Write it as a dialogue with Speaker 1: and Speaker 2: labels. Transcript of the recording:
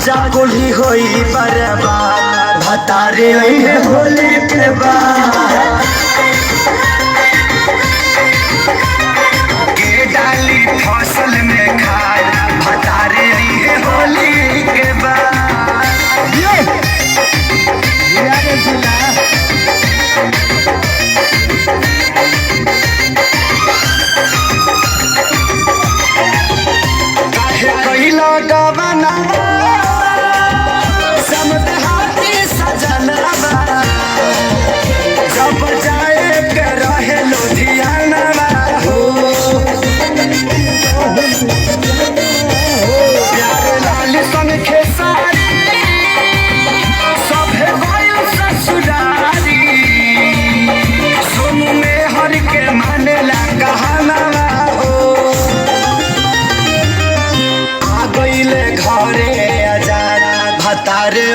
Speaker 1: खर्चा कुली होई बर्बाद भतारे होली के बाद के डाली फसल में खाद भतारे होली के बाद गवना समदहाती सजनवा जब जाए के रहे लुधियाना हो प्यारे लाल संग खेसारी सभे गयो ससुरारी सोनू में हर के माने ला कहाना घरे आजाद भतारे